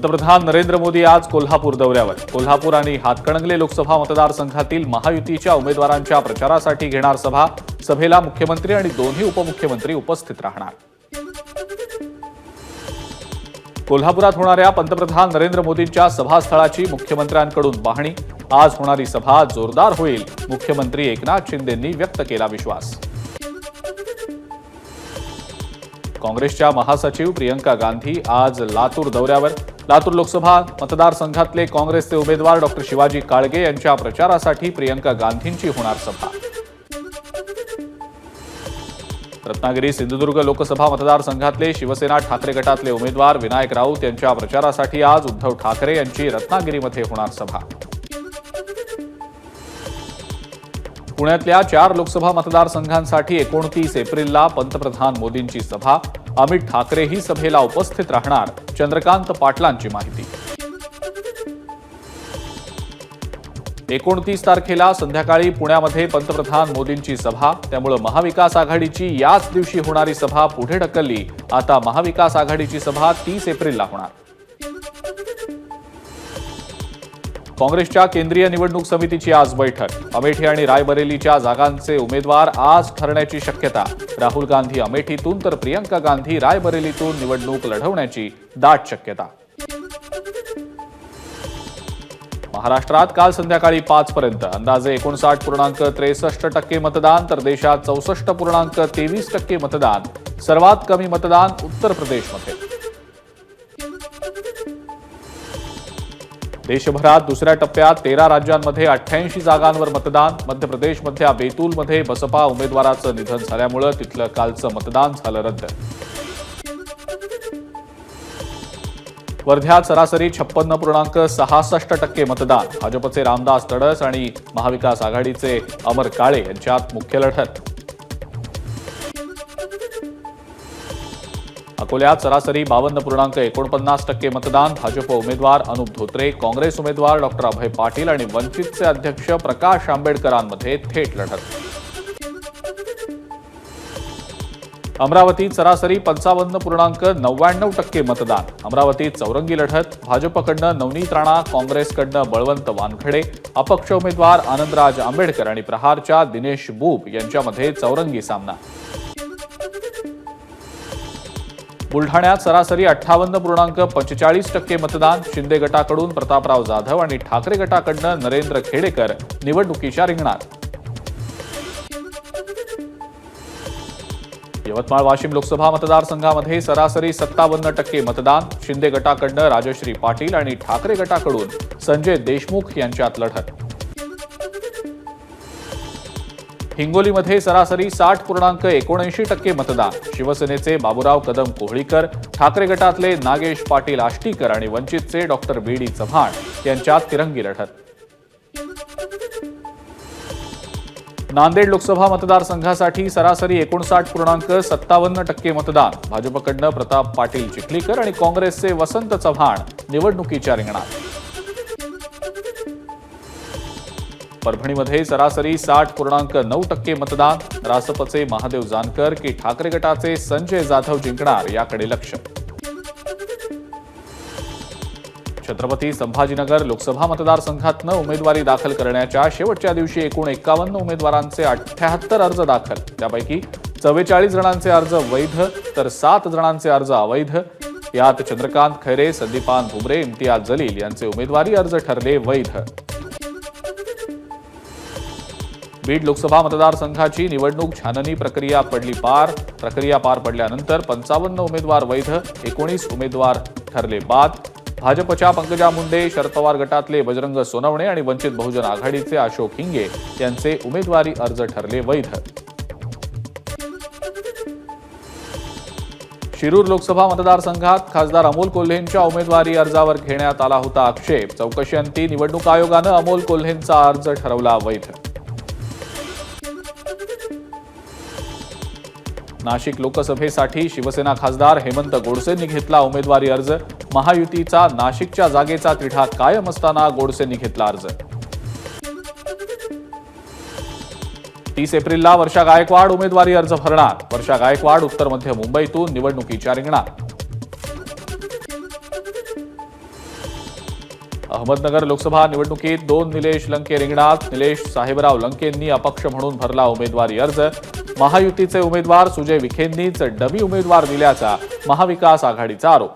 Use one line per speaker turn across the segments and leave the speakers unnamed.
पंतप्रधान नरेंद्र मोदी आज कोल्हापूर दौऱ्यावर। कोल्हापूर आणि हातकणंगले लोकसभा मतदारसंघातील महायुतीच्या उमेदवारांच्या प्रचारासाठी घेणार सभा। सभेला मुख्यमंत्री आणि दोन्ही उपमुख्यमंत्री उपस्थित राहणार। कोल्हापुरात होणाऱ्या पंतप्रधान नरेंद्र मोदींच्या सभास्थळाची मुख्यमंत्र्यांकडून पाहणी। आज होणारी सभा जोरदार होईल, मुख्यमंत्री एकनाथ शिंदेंनी व्यक्त केला विश्वास। काँग्रेसच्या महासचिव प्रियंका गांधी आज लातूर दौऱ्यावर। लातूर लोकसभा मतदारसंघातले काँग्रेसचे उमेदवार डॉ. शिवाजी काळगे यांच्या प्रचारासाठी प्रियंका गांधींची होणार सभा। रत्नागिरी सिंधुदुर्ग लोकसभा मतदारसंघातले शिवसेना ठाकरे गटातले उमेदवार विनायक राऊत यांच्या प्रचारासाठी आज उद्धव ठाकरे यांची रत्नागिरीमध्ये होणार सभा। पुण्यातल्या 4 लोकसभा मतदारसंघांसाठी 29 एप्रिलला पंतप्रधान मोदींची सभा। अमित ठाकरेही सभेला उपस्थित राहणार, चंद्रकांत पाटलांची माहिती। 29 तारखेला संध्याकाळी पुण्यामध्ये पंतप्रधान मोदींची सभा, त्यामुळे महाविकास आघाडीची याच दिवशी होणारी सभा पुढे ढकलली। आता महाविकास आघाडीची सभा 30 एप्रिलला होणार। काँग्रेसच्या केंद्रीय निवडणूक समितीची आज बैठक। अमेठी आणि रायबरेलीच्या जागांचे उमेदवार आज ठरण्याची शक्यता। राहुल गांधी अमेठीतून तर प्रियंका गांधी रायबरेलीतून निवडणूक लढवण्याची दाट शक्यता। महाराष्ट्रात काल संध्याकाळी 5 पर्यंत अंदाजे 59.63% मतदान, तर देशात 64.23% मतदान। सर्वात कमी मतदान उत्तर प्रदेशमध्ये। देशभरात दुसऱ्या टप्प्यात 13 राज्यांमध्ये 88 जागांवर मतदान। मध्य प्रदेशमधल्या बेतूलमध्ये बसपा उमेदवाराचं निधन झाल्यामुळे तिथलं कालचं मतदान झालं रद्द। वर्ध्यात सरासरी 56.66% मतदान। भाजपचे रामदास तडस आणि महाविकास आघाडीचे अमर काळे यांच्यात मुख्य लढत। अकोल्यात सरासरी 52.49% मतदान। भाजप उमेदवार अनुप धोत्रे, काँग्रेस उमेदवार डॉ. अभय पाटील आणि वंचितचे अध्यक्ष प्रकाश आंबेडकरांमध्ये थेट लढत। अमरावतीत सरासरी 55.99% मतदान। अमरावतीत चौरंगी लढत। भाजपकडनं नवनीत राणा, काँग्रेसकडनं बळवंत वानखडे, अपक्ष उमेदवार आनंदराज आंबेडकर आणि प्रहारच्या दिनेश बुब यांच्यामध्ये चौरंगी सामना। बुलढाण्यात सरासरी 58.45% मतदान। शिंदे गटाकडून प्रतापराव जाधव आणि ठाकरे गटाकडनं नरेंद्र खेडेकर निवडणुकीच्या रिंगणात। यवतमाळ वाशिम लोकसभा मतदारसंघामध्ये सरासरी 57% मतदान। शिंदे गटाकडनं राजश्री पाटील आणि ठाकरे गटाकडून संजय देशमुख यांच्यात लढत। हिंगोलीमध्ये सरासरी 60.79% मतदान। शिवसेनेचे बाबूराव कदम कोहळीकर, ठाकरे गटातले नागेश पाटील आष्टीकर आणि वंचितचे डॉ. बी.डी. चव्हाण यांच्यात तिरंगी लढत। नांदेड लोकसभा मतदारसंघासाठी सरासरी 59.57% मतदान। भाजपकडनं प्रताप पाटील चिखलीकर आणि काँग्रेसचे वसंत चव्हाण निवडणुकीच्या रिंगणात। परभणीमध्ये सरासरी 60.9% मतदान। रासपचे महादेव जानकर की ठाकरे गटाचे संजय जाधव जिंकणार याकडे लक्ष। छत्रपती संभाजीनगर लोकसभा मतदारसंघातनं उमेदवारी दाखल करण्याच्या शेवटच्या दिवशी एकूण 51 उमेदवारांचे 78 अर्ज दाखल। त्यापैकी 44 जणांचे अर्ज वैध तर 7 जणांचे अर्ज अवैध। यात चंद्रकांत खैरे, संदीपान भुमरे, इम्तियाज जलील यांचे उमेदवारी अर्ज ठरले वैध। बीड लोकसभा मतदारसंघाची निवडणूक छाननी प्रक्रिया पडली पार। प्रक्रिया पार पडल्यानंतर 55 उमेदवार वैध, 19 उमेदवार ठरले बाद। भाजपच्या पंकजा मुंडे, शरद पवार गटातले बजरंग सोनवणे आणि वंचित बहुजन आघाडीचे अशोक हिंगे यांचे उमेदवारी अर्ज ठरले वैध। शिरूर लोकसभा मतदारसंघात खासदार अमोल कोल्हेंच्या उमेदवारी अर्जावर घेण्यात आला होता आक्षेप। चौकशीअंती निवडणूक आयोगानं अमोल कोल्हेंचा अर्ज ठरवला वैध। नाशिक लोकसभेसाठी शिवसेना खासदार हेमंत गोडसेंनी घेतला उमेदवारी अर्ज। महायुतीचा नाशिकच्या जागेचा तिढा कायम असताना गोडसेंनी घेतला अर्ज। 30 एप्रिलला वर्षा गायकवाड उमेदवारी अर्ज भरणार। वर्षा गायकवाड उत्तर मध्य मुंबईतून निवडणुकीच्या रिंगणात। अहमदनगर लोकसभा निवडणुकीत 2 निलेश लंके रिंगणात. निलेश साहेबराव लंकेंनी अपक्ष म्हणून भरला उमेदवारी अर्ज. महायुतीचे उमेदवार सुजय विखेंनीच डमी उमेदवार दिल्याचा महाविकास आघाडीचा आरोप.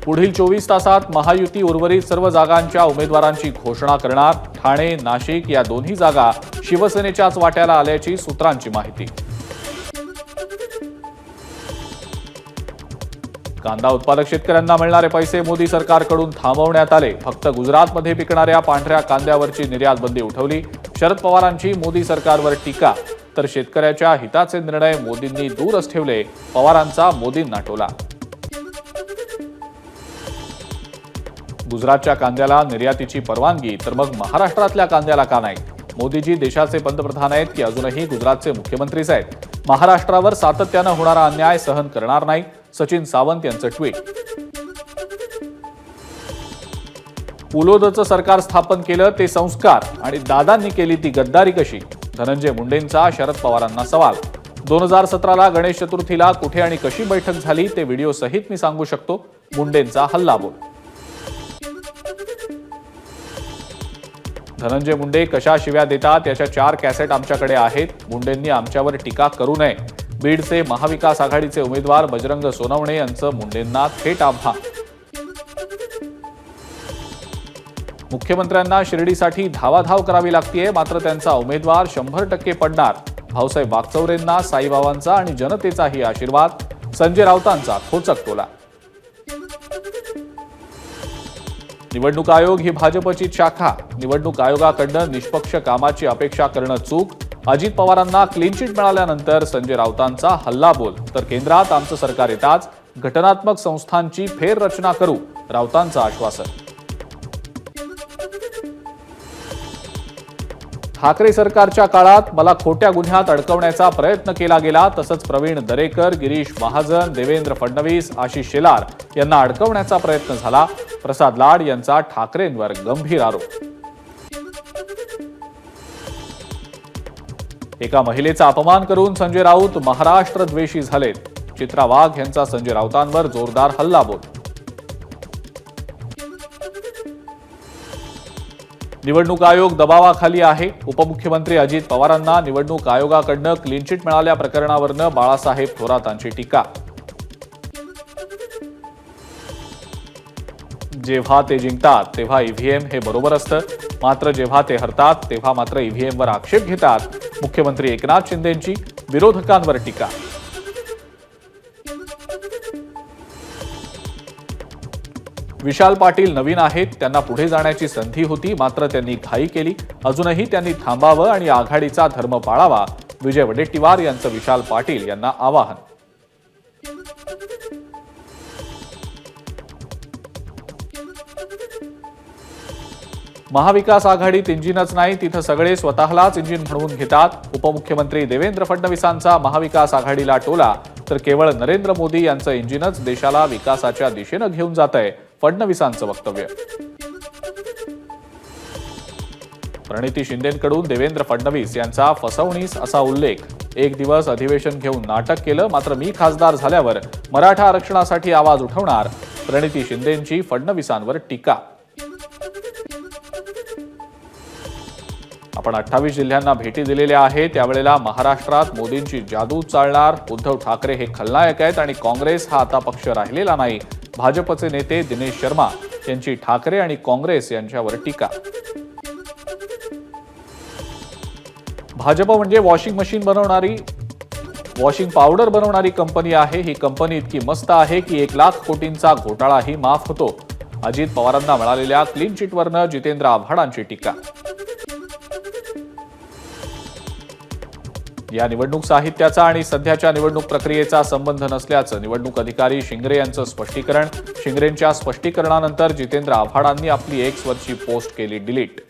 पुढील 24 तासात महायुती उर्वरित सर्व जागांच्या उमेदवारांची घोषणा करणार. ठाणे, नाशिक या दोन्ही जागा शिवसेनेच्याच वाट्याला आल्याची सूत्रांची माहिती. कांदा उत्पादक शेतकऱ्यांना मिळणारे पैसे मोदी सरकारकडून थांबवण्यात आले. फक्त गुजरातमध्ये पिकणाऱ्या पांढऱ्या कांद्यावरची निर्यात बंदी उठवली. शरद पवारांची मोदी सरकारवर टीका. तर शेतकऱ्याच्या हिताचे निर्णय मोदींनी दूरच ठेवले. पवारांचा मोदींना टोला. गुजरातच्या कांद्याला निर्यातीची परवानगी तर मग महाराष्ट्रातल्या कांद्याला का नाही? मोदीजी देशाचे पंतप्रधान आहेत की अजूनही गुजरातचे मुख्यमंत्रीच आहेत? महाराष्ट्रावर सातत्यानं होणारा अन्याय सहन करणार नाही. सचिन सावंत यांचं ट्विट. पुलोदचं सरकार स्थापन केलं ते संस्कार आणि दादांनी केली ती गद्दारी कशी? धनंजय मुंडेंचा शरद पवारांना सवाल. 2017ला गणेश चतुर्थीला कुठे आणि कशी बैठक झाली ते व्हिडिओ सहित मी सांगू शकतो. मुंडेंचा हल्लाबोल. धनंजय मुंडे कशा शिव्या देतात याच्या 4 कॅसेट आमच्याकडे आहेत. मुंडेंनी आमच्यावर टीका करू नये. बीडचे महाविकास आघाडीचे उमेदवार बजरंग सोनवणे यांचं मुंडेंना थेट आव्हान. मुख्यमंत्र्यांना शिर्डीसाठी धावाधाव करावी लागतेय, मात्र त्यांचा उमेदवार 100% पडणार. भाऊसाहेब वागचौरेंना साईबाबांचा आणि जनतेचाही आशीर्वाद. संजय राऊतांचा खोचक टोला. निवडणूक आयोग ही भाजपची शाखा. निवडणूक आयोगाकडनं निष्पक्ष कामाची अपेक्षा करणं चूक. अजित पवारांना क्लीन चिट मिळाल्यानंतर संजय राऊतांचा हल्लाबोल. तर केंद्रात आमचं सरकार येताच घटनात्मक संस्थांची फेररचना करू. राऊतांचं आश्वासन. ठाकरे सरकारच्या काळात मला खोट्या गुन्ह्यात अडकवण्याचा प्रयत्न केला गेला. तसंच प्रवीण दरेकर, गिरीश महाजन, देवेंद्र फडणवीस, आशिष शेलार यांना अडकवण्याचा प्रयत्न झाला. प्रसाद लाड यांचा ठाकरेंवर गंभीर आरोप. एका महिलेचा अपमान करून संजय राऊत महाराष्ट्रद्वेषी झालेत. चित्रा वाघ यांचा संजय राऊतांवर जोरदार हल्लाबोल. निवडणूक आयोग दबावाखाली आहे. उपमुख्यमंत्री अजित पवारांना निवडणूक आयोगाकडनं क्लीन चिट मिळाल्या प्रकरणावरनं बाळासाहेब थोरातांची टीका. जेव्हा ते जिंकतात तेव्हा ईव्हीएम हे बरोबर असतं, मात्र जेव्हा ते हरतात तेव्हा मात्र ईव्हीएमवर आक्षेप घेतात. मुख्यमंत्री एकनाथ शिंदेंची विरोधकांवर टीका. विशाल पाटील नवीन आहेत. त्यांना पुढे जाण्याची संधी होती, मात्र त्यांनी घाई केली. अजूनही त्यांनी थांबावं आणि आघाडीचा धर्म पाळावा. विजय वडेट्टीवार यांचं विशाल पाटील यांना आवाहन. महाविकास आघाडीत इंजिनच नाही, तिथं सगळे स्वतःलाच इंजिन म्हणवून घेतात. उपमुख्यमंत्री देवेंद्र फडणवीसांचा महाविकास आघाडीला टोला. तर केवळ नरेंद्र मोदी यांचं इंजिनच देशाला विकासाच्या दिशेनं घेऊन जातंय. फडणवीसांचं वक्तव्य. प्रणिती शिंदेंकडून देवेंद्र फडणवीस यांचा फसवणीस असा उल्लेख. एक दिवस अधिवेशन घेऊन नाटक केलं, मात्र मी खासदार झाल्यावर मराठा आरक्षणासाठी आवाज उठवणार. प्रणिती शिंदेंची फडणवीसांवर टीका. आपण 28 जिल्ह्यांना भेटी दिलेल्या आहेत. त्यावेळेला महाराष्ट्रात मोदींची जादू चालणार. उद्धव ठाकरे हे खलनायक आहेत आणि काँग्रेस हा आता पक्ष राहिलेला नाही. भाजपचे नेते दिनेश शर्मा यांची ठाकरे आणि काँग्रेस यांच्यावर टीका. भाजप म्हणजे वॉशिंग पावडर बनवणारी कंपनी आहे. ही कंपनी इतकी मस्त आहे की 1 लाख कोटींचा घोटाळाही माफ होतो. अजित पवारांना मिळालेल्या क्लीन चिटवरनं जितेंद्र आव्हाडांची टीका. या निवडणूक साहित्याचा आणि सध्याच्या निवडणूक प्रक्रियेचा संबंध नसल्याचं निवडणूक अधिकारी शिंगरे यांचं स्पष्टीकरण. शिंगरेंच्या स्पष्टीकरणानंतर जितेंद्र आव्हाडांनी आपली एक्सवरची पोस्ट केली डिलीट.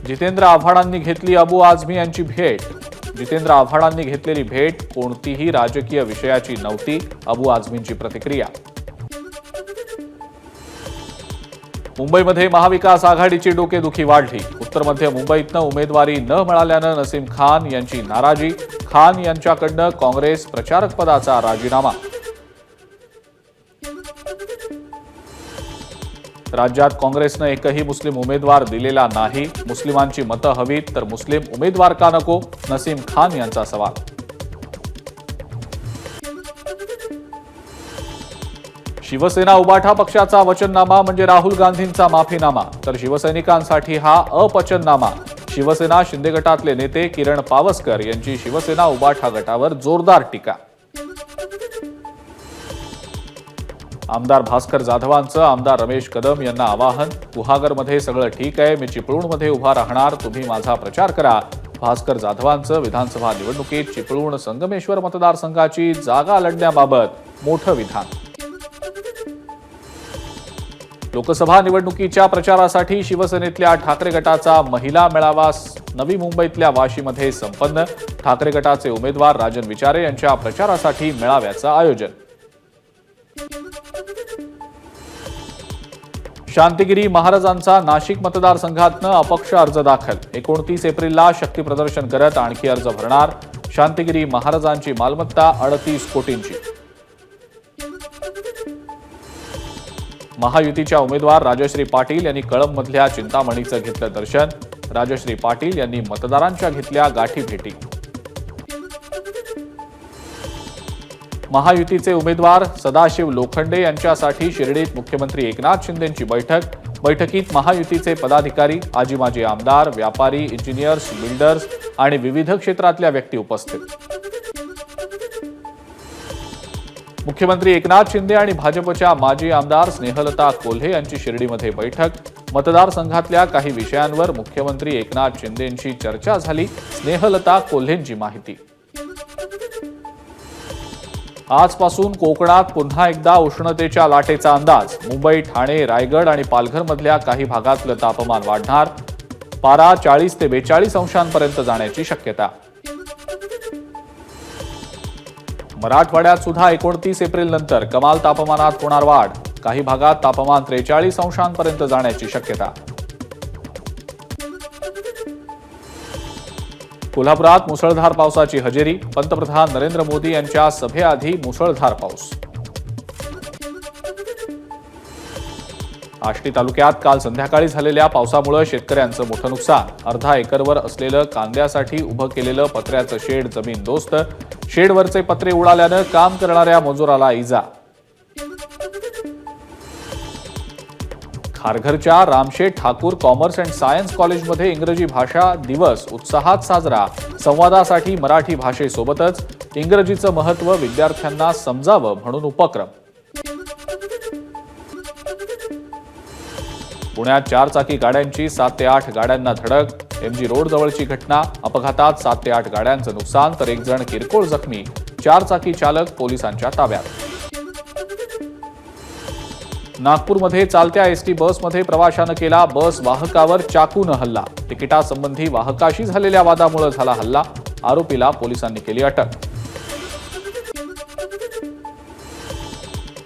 जितेंद्र आव्हाडांनी घेतली अबू आझमी यांची भेट. जितेंद्र आव्हाडांनी घेतलेली भेट कोणतीही राजकीय विषयाची नव्हती. अबू आझमींची प्रतिक्रिया. मुंबईमध्ये महाविकास आघाडीची डोकेदुखी वाढली. उत्तर मध्य मुंबईतनं उमेदवारी न मिळाल्यानं नसीम खान यांची नाराजी. खान यांच्याकडनं काँग्रेस प्रचारक पदाचा राजीनामा. राज्यात काँग्रेसनं एकही मुस्लिम उमेदवार दिलेला नाही. मुस्लिमांची मतं हवीत तर मुस्लिम उमेदवार का नको, नसीम खान यांचा सवाल. शिवसेना उबाठा पक्षाचा वचननामा म्हणजे राहुल गांधींचा माफीनामा, तर शिवसैनिकांसाठी हा अपचननामा. शिवसेना शिंदे गटातले नेते किरण पावसकर यांची शिवसेना उबाठा गटावर जोरदार टीका. आमदार भास्कर जाधवांचं आमदार रमेश कदम यांना आवाहन. गुहागरमध्ये सगळं ठीक आहे, मी चिपळूणमध्ये उभा राहणार, तुम्ही माझा प्रचार करा. भास्कर जाधवांचं विधानसभा निवडणुकीत चिपळूण संगमेश्वर मतदारसंघाची जागा लढण्याबाबत मोठं विधान. लोकसभा निवडणुकीच्या प्रचारासाठी शिवसेनेतल्या ठाकरे गटाचा महिला मेळावा नवी मुंबईतल्या वाशीमध्ये संपन्न. ठाकरे गटाचे उमेदवार राजन विचारे यांच्या प्रचारासाठी मेळाव्याचं आयोजन. शांतिगिरी महाराजांचा नाशिक मतदारसंघातनं अपक्ष अर्ज दाखल. 29 एप्रिलला शक्ती प्रदर्शन करत आणखी अर्ज भरणार. शांतिगिरी महाराजांची मालमत्ता 38 कोटींची. महायुतीच्या उमेदवार राजश्री पाटील यांनी कळंबमधल्या चिंतामणीचं घेतलं दर्शन. राजश्री पाटील यांनी मतदारांच्या घेतल्या गाठी भेटी. महायुतीचे उमेदवार सदाशिव लोखंडे यांच्यासाठी शिर्डीत मुख्यमंत्री एकनाथ शिंदेंची बैठक. बैठकीत महायुतीचे पदाधिकारी, आजी माजी आमदार, व्यापारी, इंजिनियर्स, बिल्डर्स आणि विविध क्षेत्रातल्या व्यक्ती उपस्थित. मुख्यमंत्री एकनाथ शिंदे आणि भाजपच्या माजी आमदार स्नेहलता कोल्हे यांची शिर्डीमध्ये बैठक. मतदारसंघातल्या काही विषयांवर मुख्यमंत्री एकनाथ शिंदेंशी चर्चा झाली. स्नेहलता कोल्हेंची माहिती. आजपासून कोकणात पुन्हा एकदा उष्णतेच्या लाटेचा अंदाज. मुंबई, ठाणे, रायगड आणि पालघरमधल्या काही भागातलं तापमान वाढणार. पारा 40 ते 42 अंशांपर्यंत जाण्याची शक्यता. मराठवाड्यात सुद्धा 29 एप्रिल नंतर कमाल तापमानात होणार वाढ. काही भागात तापमान 43 अंशांपर्यंत जाण्याची शक्यता. कोल्हापुरात मुसळधार पावसाची हजेरी. पंतप्रधान नरेंद्र मोदी यांच्या सभेआधी मुसळधार पाऊस. आष्टी तालुक्यात काल संध्याकाळी झालेल्या पावसामुळे शेतकऱ्यांचं मोठं नुकसान. अर्धा एकरवर असलेलं कांद्यासाठी उभं केलेलं पत्र्याचं शेड जमीनदोस्त. शेडवरचे पत्रे उडाल्यानं काम करणाऱ्या मजुराला इजा. खारघरच्या Ramsheth Thakur commerce and science कॉलेजमध्ये इंग्रजी भाषा दिवस उत्साहात साजरा. संवादासाठी मराठी भाषेसोबतच इंग्रजीचं महत्त्व विद्यार्थ्यांना समजावं म्हणून उपक्रम. पुण्यात 4 चाकी गाड्यांची 7 ते 8 गाड्यांना धडक. MG रोड जवळची घटना. अपघातात 7 ते 8 गाड्यांचं नुकसान तर 1 जण किरकोळ जखमी. 4 चाकी चालक पोलिसांच्या ताब्यात. नागपूरमध्ये चालत्या एसटी बसमध्ये प्रवाशानं केला बस वाहकावर चाकून हल्ला. तिकिटासंबंधी वाहकाशी झालेल्या वादामुळे झाला हल्ला. आरोपीला पोलिसांनी केली अटक.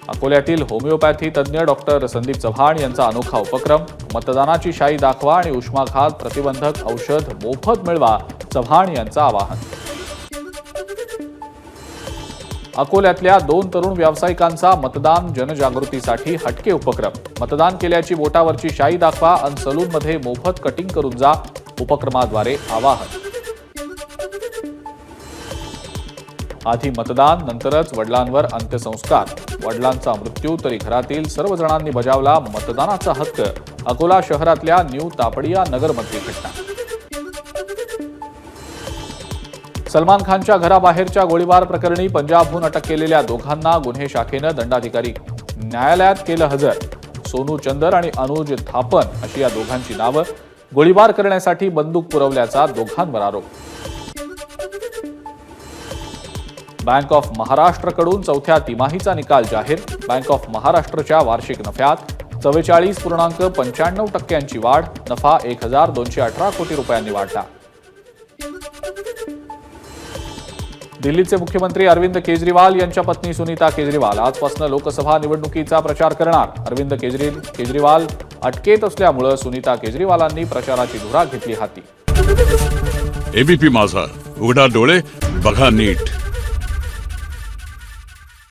अकोल्यातील होमिओपॅथी तज्ज्ञ डॉक्टर संदीप चव्हाण यांचा अनोखा उपक्रम. मतदानाची शाई दाखवा आणि उष्माघात प्रतिबंधक औषध मोफत मिळवा, चव्हाण यांचं आवाहन. अकोल्यातल्या 2 तरुण व्यावसायिकांचा मतदान जनजागृतीसाठी हटके उपक्रम. मतदान केल्याची बोटावरची शाई दाखवा आणि सलूनमध्ये मोफत कटिंग करून जा, उपक्रमाद्वारे आवाहन. आधी मतदान, नंतरच वडिलांवर अंत्यसंस्कार. वडिलांचा मृत्यू तरी घरातील सर्व जणांनी बजावला मतदानाचा हक्क. अकोला शहरातल्या न्यू तापडिया नगरमधली घटना. सलमान खानच्या घराबाहेरच्या गोळीबार प्रकरणी पंजाबहून अटक केलेल्या दोघांना गुन्हे शाखेनं दंडाधिकारी न्यायालयात केलं हजर. सोनू चंदर आणि अनुज थापन अशी या दोघांची नावं. गोळीबार करण्यासाठी बंदूक पुरवल्याचा दोघांवर आरोप. बँक ऑफ महाराष्ट्रकडून 4थ्या तिमाहीचा निकाल जाहीर. बँक ऑफ महाराष्ट्रच्या वार्षिक नफ्यात 44.95% वाढ. नफा 1218 कोटी रुपयांनी वाढला. दिल्लीचे मुख्यमंत्री अरविंद केजरीवाल यांच्या पत्नी सुनीता केजरीवाल आजपासून लोकसभा निवडणुकीचा प्रचार करणार. अरविंद केजरीवाल अटकेत असल्यामुळे सुनीता केजरीवालांनी प्रचाराची धुरा घेतली हाती.
एबीपी माझा, उघडा डोळे बघा नीट.